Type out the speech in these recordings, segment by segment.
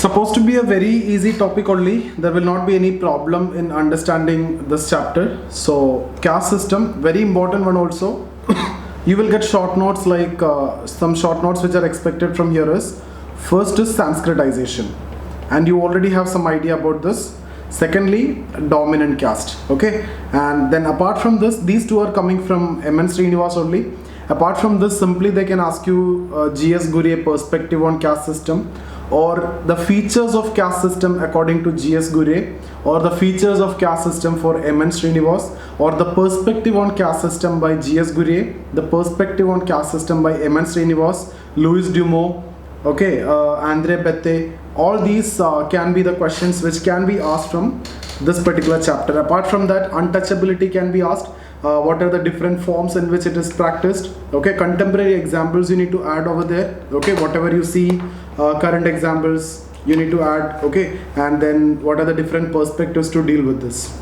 supposed to be a very easy topic only. There will not be any problem in understanding this chapter. So caste system, very important one also. You will get short notes like some short notes which are expected from here is first is Sanskritization, and you already have some idea about this. Secondly, dominant caste. Okay, and then apart from this, these two are coming from M.N. Srinivas only. Apart from this, simply they can ask you G.S. Ghurye perspective on caste system, or the features of caste system according to G.S. Ghurye, or the features of caste system for M.N. Srinivas, or the perspective on caste system by G.S. Ghurye, the perspective on caste system by M.N. Srinivas, Louis Dumont, okay, Andre Bette. All these can be the questions which can be asked from this particular chapter. Apart from that, untouchability can be asked. What are the different forms in which it is practiced? Okay, contemporary examples you need to add over there. Okay, whatever you see, current examples you need to add. Okay, and then what are the different perspectives to deal with this?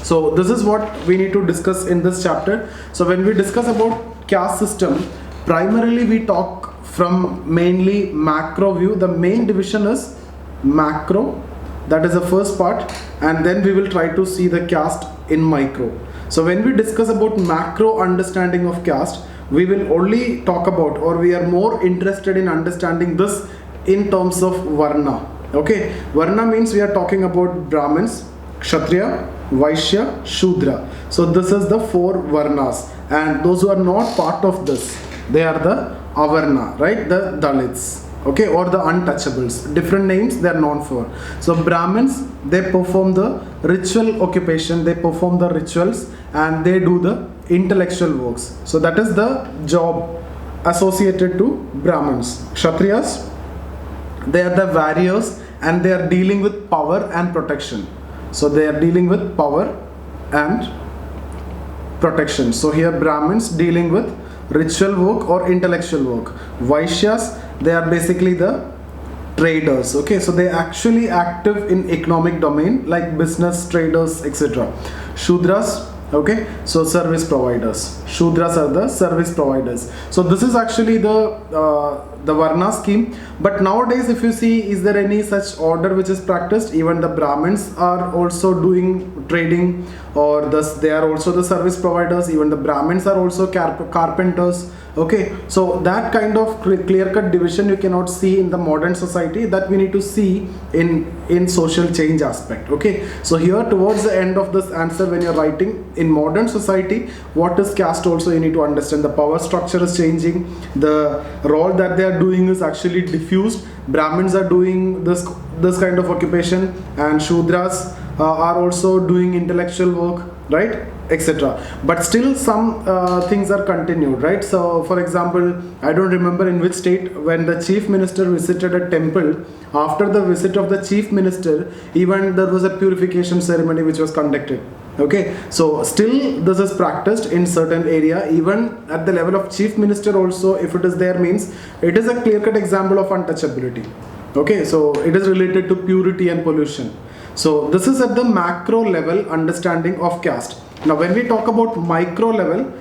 So this is what we need to discuss in this chapter. So when we discuss about caste system, primarily we talk from mainly macro view. The main division is macro, that is the first part, and then we will try to see the caste in micro. So when we discuss about macro understanding of caste, we will only talk about, or we are more interested in understanding this in terms of Varna. Okay, Varna means we are talking about Brahmins, Kshatriya, Vaishya, Shudra. So this is the four Varnas, and those who are not part of this, they are the Avarna, right? The Dalits, okay, or the untouchables. Different names they are known for. So Brahmins, they perform the ritual occupation, they perform the rituals, and they do the intellectual works. So that is the job associated to Brahmins. Kshatriyas, they are the warriors, and they are dealing with power and protection. So they are dealing with power and protection. So here Brahmins dealing with ritual work or intellectual work. Vaishyas, they are basically the traders. Okay, so they actually active in economic domain like business, traders, etc. Shudras, okay, so service providers. Shudras are the service providers. So this is actually the Varna scheme. But nowadays, if you see, is there any such order which is practiced? Even the Brahmins are also doing trading, or thus they are also the service providers. Even the Brahmins are also carpenters. Okay, so that kind of clear-cut division you cannot see in the modern society. That we need to see in social change aspect. Okay, so here towards the end of this answer, when you're writing in modern society, what is caste also you need to understand. The power structure is changing. The role that they are doing is actually diffused. Brahmins are doing this kind of occupation, and Shudras are also doing intellectual work, right, etc. But still some things are continued, right? So for example, I don't remember in which state, when the chief minister visited a temple, after the visit of the chief minister, even there was a purification ceremony which was conducted. Okay, so still this is practiced in certain area, even at the level of chief minister also, if it is there, means it is a clear-cut example of untouchability. Okay, so it is related to purity and pollution. So this is at the macro level understanding of caste. Now when we talk about micro level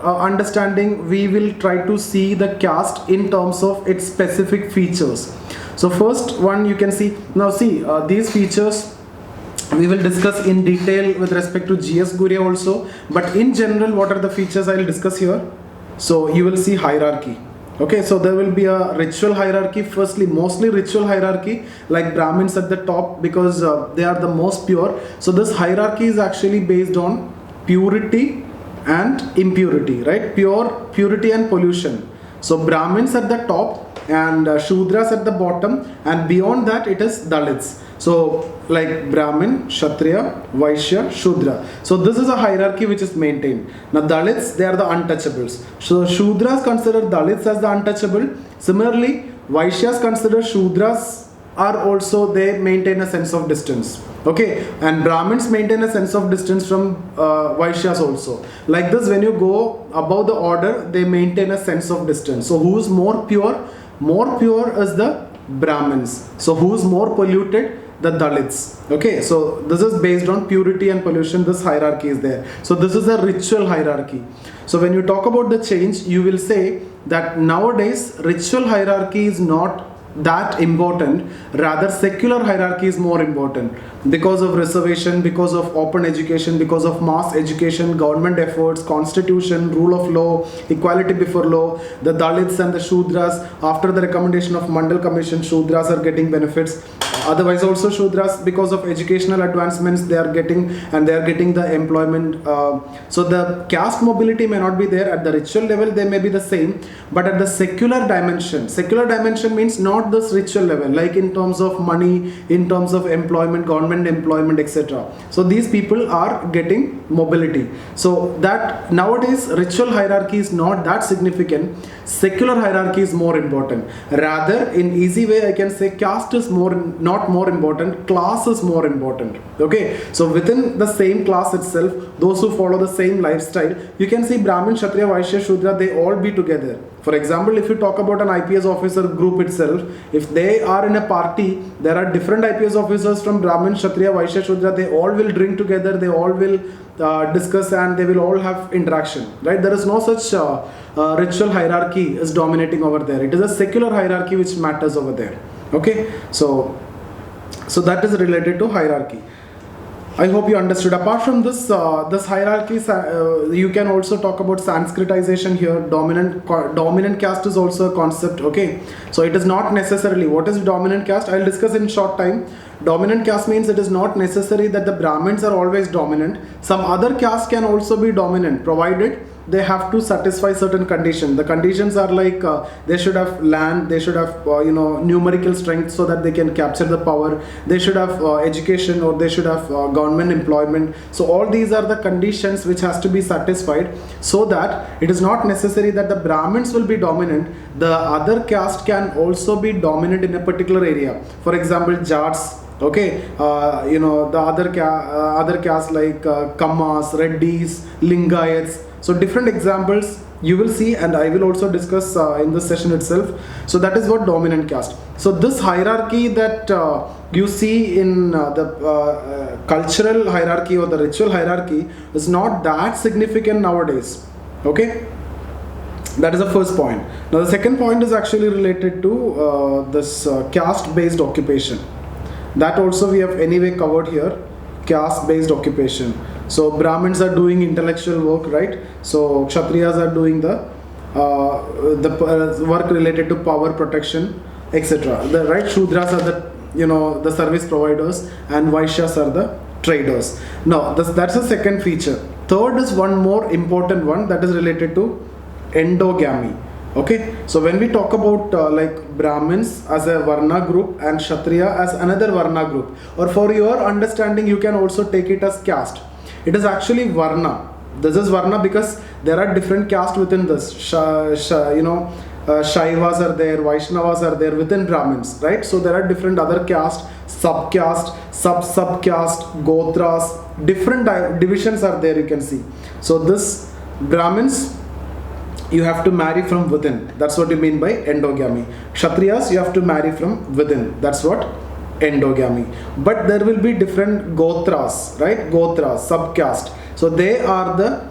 understanding, we will try to see the caste in terms of its specific features. So first one you can see, now see these features we will discuss in detail with respect to G.S. Ghurye also, but in general what are the features I will discuss here. So you will see hierarchy. Okay, so there will be a ritual hierarchy. Firstly, mostly ritual hierarchy, like Brahmins at the top, because they are the most pure. So this hierarchy is actually based on purity and impurity, right? Purity and pollution. So Brahmins at the top and Shudras at the bottom, and beyond that it is Dalits. So like Brahmin, Kshatriya, Vaishya, Shudra. So this is a hierarchy which is maintained. Now Dalits, they are the untouchables. So Shudras consider Dalits as the untouchable. Similarly, Vaishyas consider Shudras are also, they maintain a sense of distance. Okay, and Brahmins maintain a sense of distance from Vaishyas also. Like this, when you go above the order, they maintain a sense of distance. So who is more pure? More pure is the Brahmins. So who is more polluted? The Dalits. Okay, so this is based on purity and pollution. This hierarchy is there. So this is a ritual hierarchy. So when you talk about the change, you will say that nowadays ritual hierarchy is not that important. Rather, secular hierarchy is more important because of reservation, because of open education, because of mass education, government efforts, constitution, rule of law, equality before law. The Dalits and the Shudras, after the recommendation of Mandal Commission, Shudras are getting benefits. Otherwise also Shudras, because of educational advancements, they are getting the employment. So the caste mobility may not be there at the ritual level, they may be the same, but at the secular dimension means not this ritual level, like in terms of money, in terms of employment, government employment, etc. So these people are getting mobility. So that nowadays ritual hierarchy is not that significant, secular hierarchy is more important. Rather, in easy way I can say caste is not more important, class is more important. Okay, so within the same class itself, those who follow the same lifestyle, you can see Brahmin, Kshatriya, Vaishya, Shudra, they all be together. For example, if you talk about an IPS officer group itself, if they are in a party, there are different IPS officers from Brahmin, Kshatriya, Vaishya, Shudra, they all will drink together, they all will discuss, and they will all have interaction, right? There is no such ritual hierarchy is dominating over there. It is a secular hierarchy which matters over there. Okay, so that is related to hierarchy. I hope you understood. Apart from this hierarchy, you can also talk about Sanskritization here. Dominant caste is also a concept. Okay, so it is not necessarily, what is dominant caste? I'll discuss in short time. Dominant caste means it is not necessary that the Brahmins are always dominant. Some other caste can also be dominant, provided they have to satisfy certain conditions. The conditions are like they should have land, they should have numerical strength so that they can capture the power, they should have education, or they should have government employment. So all these are the conditions which has to be satisfied, so that it is not necessary that the Brahmins will be dominant. The other caste can also be dominant in a particular area. For example, Jats. Okay, the other caste like Kammas, Reddis, Lingayats. So different examples you will see, and I will also discuss in this session itself. So that is what dominant caste. So this hierarchy that you see in the cultural hierarchy or the ritual hierarchy is not that significant nowadays. Okay, that is the first point. Now the second point is actually related to this caste based occupation. That also we have anyway covered here, caste based occupation. So Brahmins are doing intellectual work, right? So Kshatriyas are doing the work related to power, protection, etc. The right Shudras are the service providers, and Vaishyas are the traders. Now that's the second feature. Third is one more important one, that is related to endogamy. Okay, so when we talk about like Brahmins as a Varna group and Kshatriya as another Varna group, or for your understanding you can also take it as caste. It is actually Varna. This is Varna because there are different castes within this. Shaivas are there, Vaishnavas are there within Brahmins, right? So there are different other castes, subcaste, subcaste, gotras, different divisions are there, you can see. So this Brahmins, you have to marry from within. That's what you mean by endogamy. Kshatriyas, you have to marry from within. That's what endogamy. But there will be different gotras, right? Gotras, subcaste. So they are the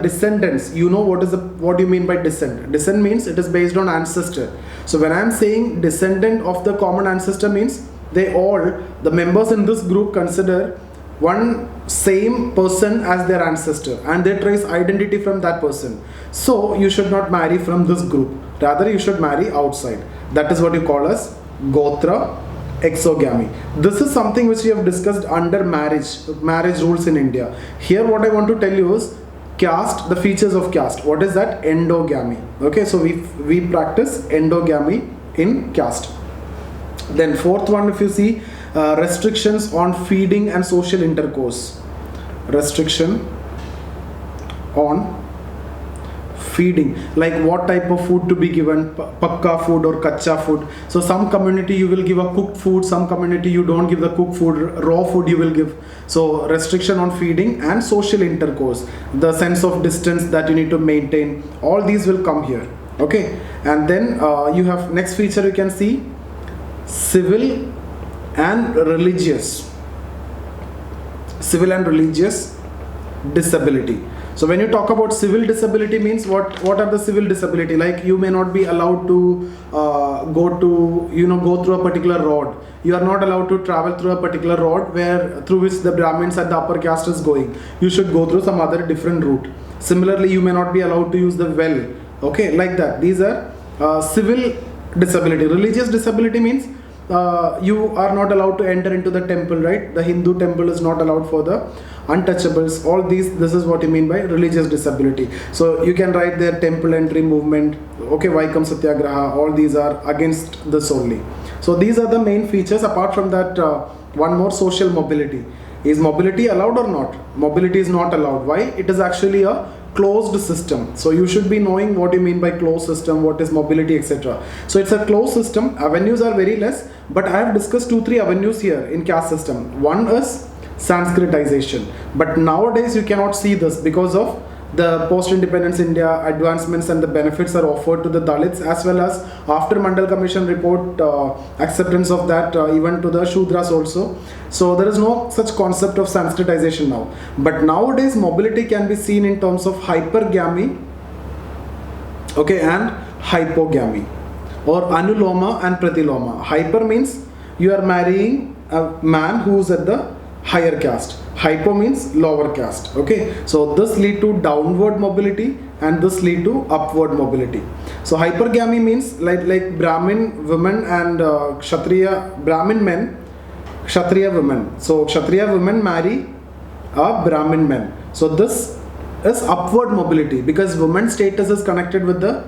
descendants. You know what do you mean by descent? Descent means it is based on ancestor. So when I am saying descendant of the common ancestor means the members in this group consider one same person as their ancestor, and they trace identity from that person. So you should not marry from this group, rather you should marry outside. That is what you call as Gotra exogamy. This is something which we have discussed under marriage rules in India. Here what I want to tell you is caste, the features of caste. What is that? Endogamy. Okay, so we practice endogamy in caste. Then fourth one, if you see, restrictions on feeding and social intercourse. Restriction on feeding, like what type of food to be given, pakka food or kacha food. So some community you will give a cooked food, some community you don't give the cooked food, raw food you will give. So restriction on feeding and social intercourse, the sense of distance that you need to maintain, all these will come here. Okay, and then you have next feature, you can see civil and religious disability. So when you talk about civil disability means what are the civil disability? Like you may not be allowed to go through a particular road. You are not allowed to travel through a particular road through which the Brahmins and the upper caste is going. You should go through some other different route. Similarly, you may not be allowed to use the well. Okay, like that. These are civil disability. Religious disability means you are not allowed to enter into the temple, right? The Hindu temple is not allowed for the untouchables. All these, this is what you mean by religious disability. So you can write there temple entry movement, okay, Vaikam Satyagraha, all these are against this only. So these are the main features. Apart from that, one more, social mobility. Is mobility allowed or not? Mobility is not allowed. Why? It is actually a closed system. So you should be knowing what you mean by closed system, what is mobility, etc. So it's a closed system. Avenues are very less, but I have discussed 2-3 avenues here in caste system. One is Sanskritization, but nowadays you cannot see this because of the post-independence India advancements and the benefits are offered to the Dalits, as well as after Mandal Commission report acceptance of that even to the Shudras also. So there is no such concept of Sanskritization now. But nowadays mobility can be seen in terms of hypergamy, okay, and hypogamy, or anuloma and pratiloma. Hyper means you are marrying a man who is at the higher caste. Hypo means lower caste. Okay, so this lead to downward mobility and this lead to upward mobility. So hypergamy means like Brahmin women and Kshatriya Brahmin men, Kshatriya women. So Kshatriya women marry a Brahmin men. So this is upward mobility because women's status is connected with the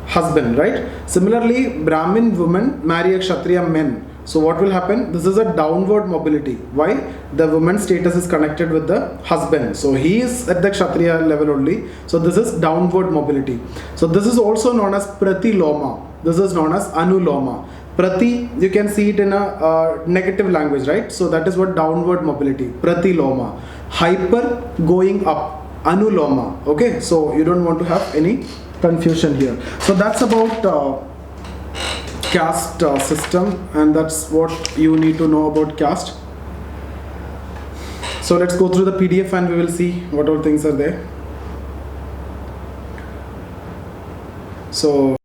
husband, right? Similarly, Brahmin women marry a Kshatriya men. So what will happen? This is a downward mobility. Why? The woman's status is connected with the husband. So he is at the Kshatriya level only. So this is downward mobility. So this is also known as pratiloma. This is known as anuloma. Prati, you can see it in a negative language, right? So that is what downward mobility, pratiloma. Hyper, going up, anuloma. Okay, so you don't want to have any confusion here. So that's about caste system, and that's what you need to know about caste. So let's go through the PDF and we will see what all things are there. So